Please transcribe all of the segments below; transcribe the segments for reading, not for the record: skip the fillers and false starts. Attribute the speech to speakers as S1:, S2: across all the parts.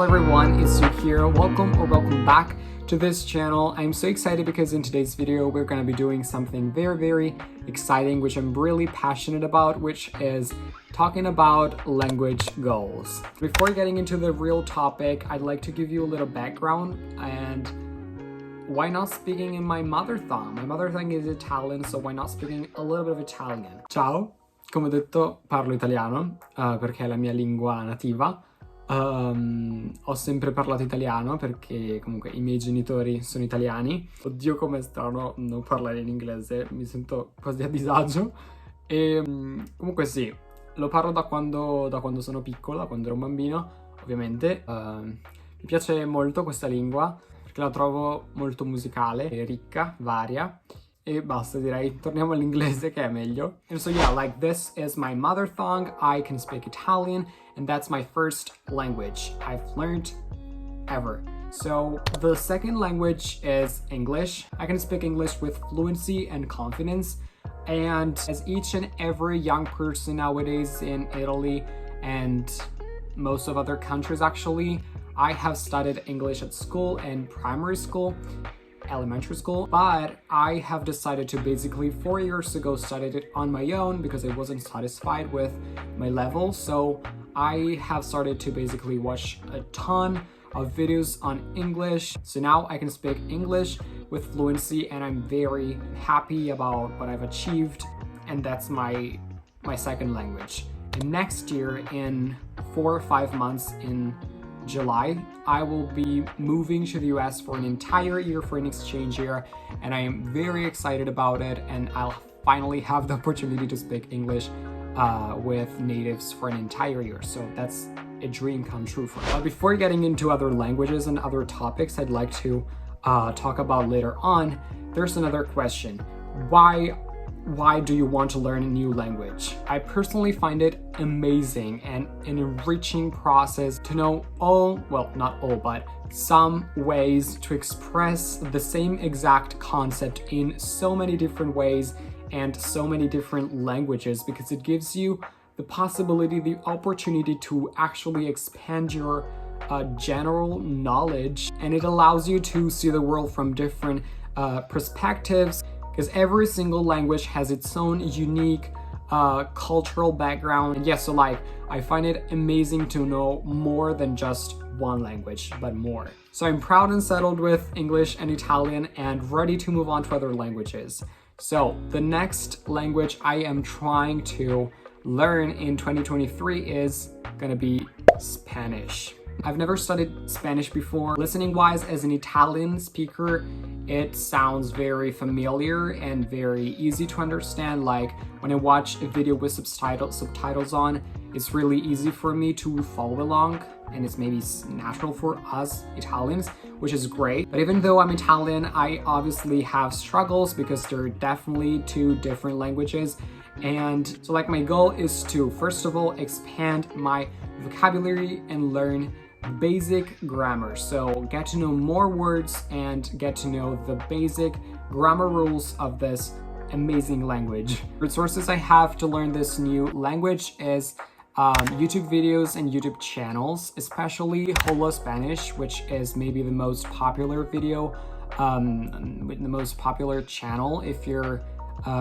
S1: Hello everyone, it's Sue here. Welcome back to this channel. I'm so excited because in today's video we're going to be doing something very exciting, which I'm really passionate about, which is talking about language goals. Before getting into the real topic, I'd like to give you a little background and why not speaking in my mother tongue? My mother tongue is Italian, so why not speaking a little bit of Italian? Ciao, come ho detto parlo italiano perché è la mia lingua nativa. Ho sempre parlato italiano perché comunque i miei genitori sono italiani. Oddio com'è strano non parlare in inglese, mi sento quasi a disagio. E comunque sì, lo parlo da quando sono piccola, quando ero un bambino, ovviamente. Mi piace molto questa lingua perché la trovo molto musicale, ricca, varia. E basta, direi, torniamo all'inglese che è meglio. And so yeah, like this is my mother tongue. I can speak Italian and that's my first language I've learned ever. So the second language is English. I can speak English with fluency and confidence. And as each and every young person nowadays in Italy and most of other countries actually, I have studied English at school and primary school, elementary school, but I have decided to basically 4 years ago studied it on my own because I wasn't satisfied with my level. So I have started to basically watch a ton of videos on English. So now I can speak English with fluency and I'm very happy about what I've achieved, and that's my second language. And next year, in 4 or 5 months, in July, I will be moving to the US for an entire year, for an exchange year, and I am very excited about it, and I'll finally have the opportunity to speak English with natives for an entire year. So that's a dream come true for me. But before getting into other languages and other topics I'd like to talk about later on, there's another question. Why do you want to learn a new language? I personally find it amazing and an enriching process to know not all, but some ways to express the same exact concept in so many different ways and so many different languages, because it gives you the possibility, the opportunity to actually expand your general knowledge, and it allows you to see the world from different perspectives, because every single language has its own unique cultural background. And yes, so like I find it amazing to know more than just one language, but more. So I'm proud and settled with English and Italian and ready to move on to other languages. So the next language I am trying to learn in 2023 is gonna be Spanish. I've never studied Spanish before. Listening wise, as an Italian speaker, it sounds very familiar and very easy to understand. Like when I watch a video with subtitles on, it's really easy for me to follow along, and it's maybe natural for us Italians, which is great. But even though I'm Italian, I obviously have struggles because there are definitely two different languages. And so like my goal is to, first of all, expand my vocabulary and learn basic grammar. So get to know more words and get to know the basic grammar rules of this amazing language. Resources I have to learn this new language is YouTube videos and YouTube channels, especially helloo Spanish, which is maybe the most popular video, the most popular channel if you're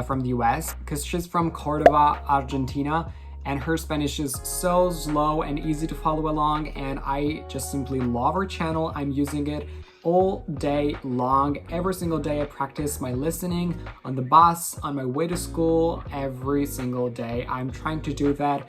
S1: from the US, because she's from Córdoba, Argentina, and her Spanish is so slow and easy to follow along, and I just simply love her channel. I'm using it all day long. Every single day I practice my listening on the bus, on my way to school, every single day. I'm trying to do that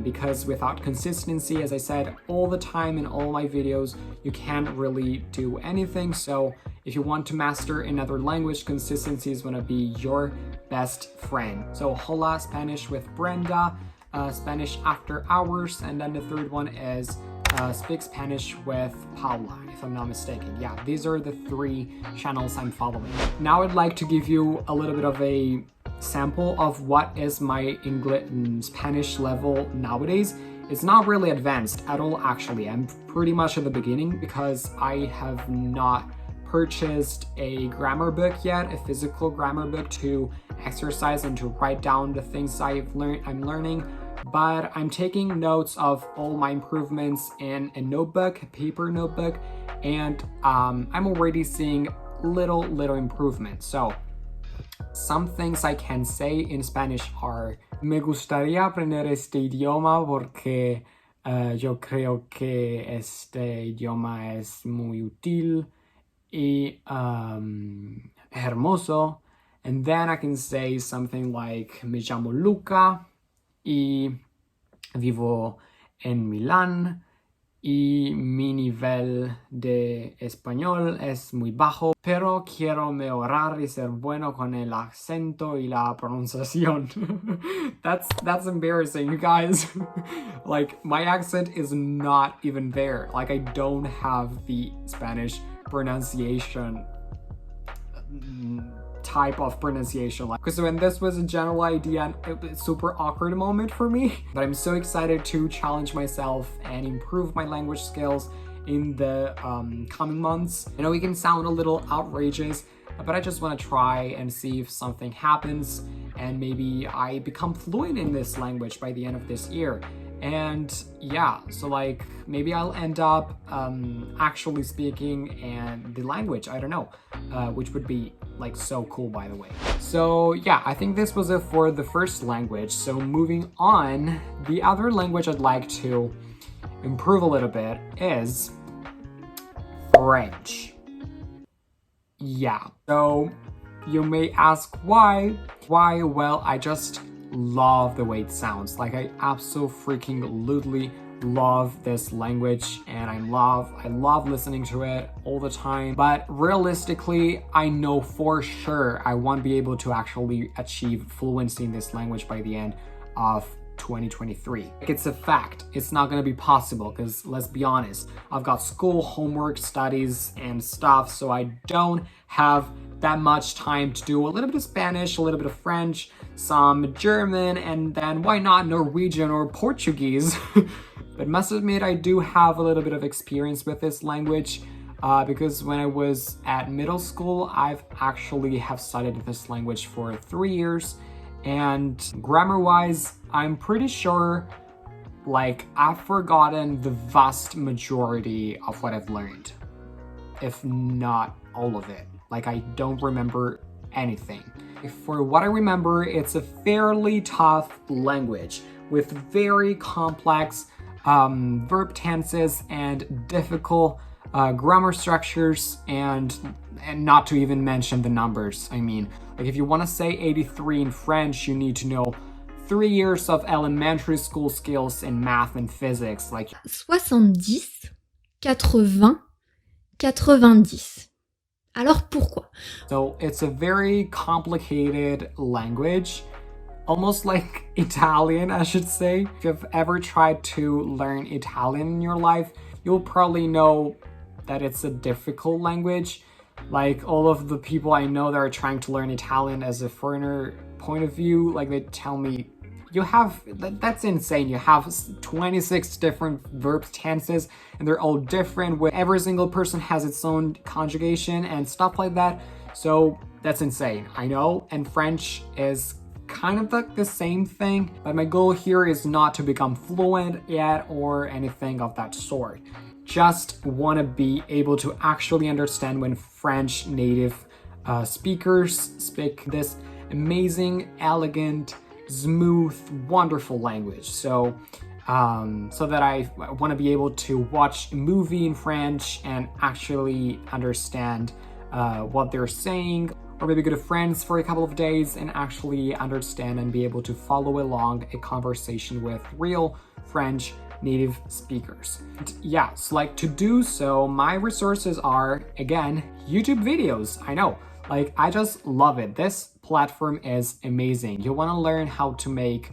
S1: because without consistency, as I said all the time in all my videos, you can't really do anything. So if you want to master another language, consistency is going to be your best friend. So hola Spanish with Brenda, Spanish after hours, and then the third one is Speak Spanish with Paula, if I'm not mistaken. Yeah, these are the 3 channels I'm following. Now I'd like to give you a little bit of a sample of what is my Spanish level nowadays. It's not really advanced at all, actually. I'm pretty much at the beginning because I have not purchased a grammar book yet, a physical grammar book to exercise and to write down the things I'm learning. but I'm taking notes of all my improvements in a notebook, a paper notebook, and I'm already seeing little improvements. So some things I can say in Spanish are: me gustaría aprender este idioma porque yo creo que este idioma es muy útil y hermoso. And then I can say something like: me llamo Luca y vivo en Milán y mi nivel de español es muy bajo, pero quiero mejorar y ser bueno con el acento y la pronunciación. That's embarrassing, you guys. Like, my accent is not even there. Like, I don't have the Spanish pronunciation type of pronunciation. Like, so when this was a general idea, it was a super awkward moment for me, but I'm so excited to challenge myself and improve my language skills in the coming months. I know we can sound a little outrageous, but I just want to try and see if something happens and maybe I become fluent in this language by the end of this year. And yeah, so like maybe I'll end up actually speaking and the language, I don't know, which would be like so cool, by the way. So yeah, I think this was it for the first language. So moving on, the other language I'd like to improve a little bit is French. Yeah, so you may ask why? Why? Well, I just love the way it sounds. Like, I absolutely love this language, and I love listening to it all the time. But realistically, I know for sure I won't be able to actually achieve fluency in this language by the end of 2023. It's a fact. It's not going to be possible because, let's be honest, I've got school, homework, studies, and stuff, so I don't have that much time to do a little bit of Spanish, a little bit of French, some German, and then why not Norwegian or Portuguese? But must admit, I do have a little bit of experience with this language because when I was at middle school, I've actually have studied this language for 3 years, and grammar-wise, I'm pretty sure like I've forgotten the vast majority of what I've learned, if not all of it. Like, I don't remember anything. For what I remember, it's a fairly tough language with very complex verb tenses and difficult grammar structures, and not to even mention the numbers. I mean, like, if you want to say 83 in French, you need to know 3 years of elementary school skills in math and physics. Like
S2: 70, 80, 90. Alors pourquoi?
S1: So it's a very complicated language, almost like Italian, I should say. If you've ever tried to learn Italian in your life, you'll probably know that it's a difficult language. Like, all of the people I know that are trying to learn Italian as a foreigner point of view, like, they tell me, that's insane. You have 26 different verb tenses and they're all different, where every single person has its own conjugation and stuff like that. So that's insane, I know. And French is kind of like the same thing, but my goal here is not to become fluent yet or anything of that sort. Just want to be able to actually understand when French native speakers speak this amazing, elegant, smooth, wonderful language. So that I want to be able to watch a movie in French and actually understand what they're saying, or maybe go to France for a couple of days and actually understand and be able to follow along a conversation with real French native speakers. And yeah, so like, to do so, my resources are, again, YouTube videos. I know, like, I just love it. This platform is amazing. You want to learn how to make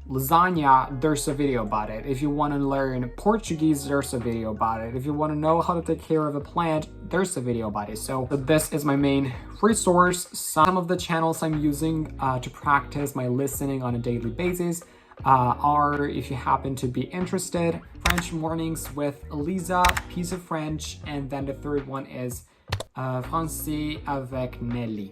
S1: lasagna, there's a video about it. If you want to learn Portuguese, there's a video about it. If you want to know how to take care of a plant, there's a video about it. So this is my main resource. Some of the channels I'm using to practice my listening on a daily basis are, if you happen to be interested, French Mornings with Elisa, Piece of French, and then the third one is Français avec Nelly.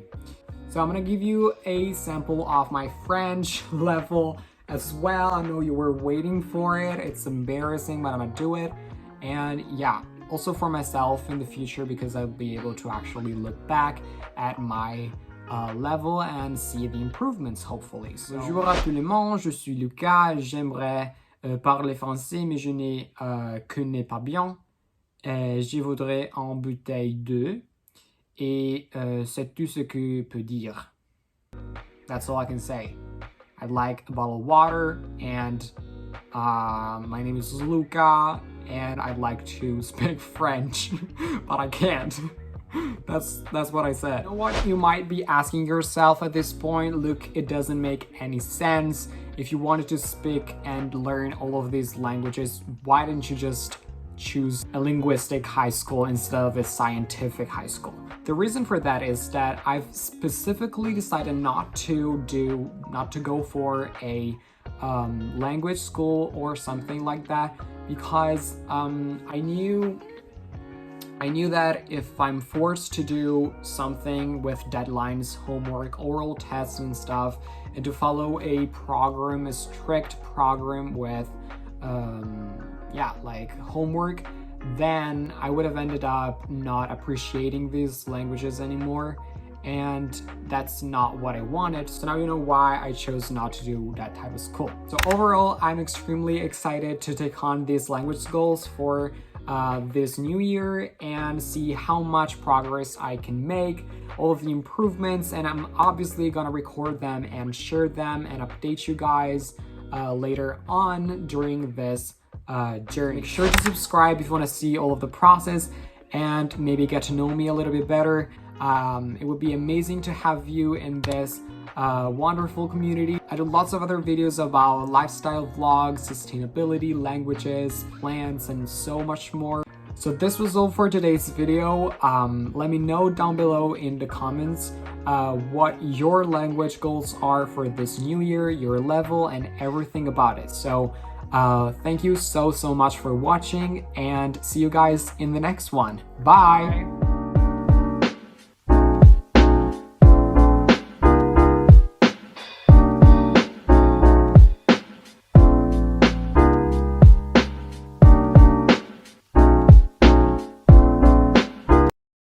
S1: So I'm gonna give you a sample of my French level as well. I know you were waiting for it. It's embarrassing, but I'm gonna do it. And yeah, also for myself in the future, because I'll be able to actually look back at my level and see the improvements, hopefully. So, bonjour à tout le monde, je suis Lucas. J'aimerais parler français, mais je ne connais pas bien. Je voudrais en bouteille 2. Et c'est tout ce que je peux dire. That's all I can say. I'd like a bottle of water, and my name is Luca, and I'd like to speak French, but I can't. That's what I said. You know what? You might be asking yourself at this point, look, it doesn't make any sense. If you wanted to speak and learn all of these languages, why didn't you just choose a linguistic high school instead of a scientific high school? The reason for that is that I've specifically decided not to go for a language school or something like that, because I knew that if I'm forced to do something with deadlines, homework, oral tests and stuff, and to follow a strict program with like homework, then I would have ended up not appreciating these languages anymore, and that's not what I wanted. So now you know why I chose not to do that type of school. So overall, I'm extremely excited to take on these language goals for this new year and see how much progress I can make, all of the improvements, and I'm obviously gonna record them and share them and update you guys later on during this journey. Make sure to subscribe if you want to see all of the process and maybe get to know me a little bit better. It would be amazing to have you in this wonderful community. I do lots of other videos about lifestyle vlogs, sustainability, languages, plants, and so much more. So this was all for today's video. Let me know down below in the comments what your language goals are for this new year, your level, and everything about it. So thank you so much for watching, and see you guys in the next one. Bye!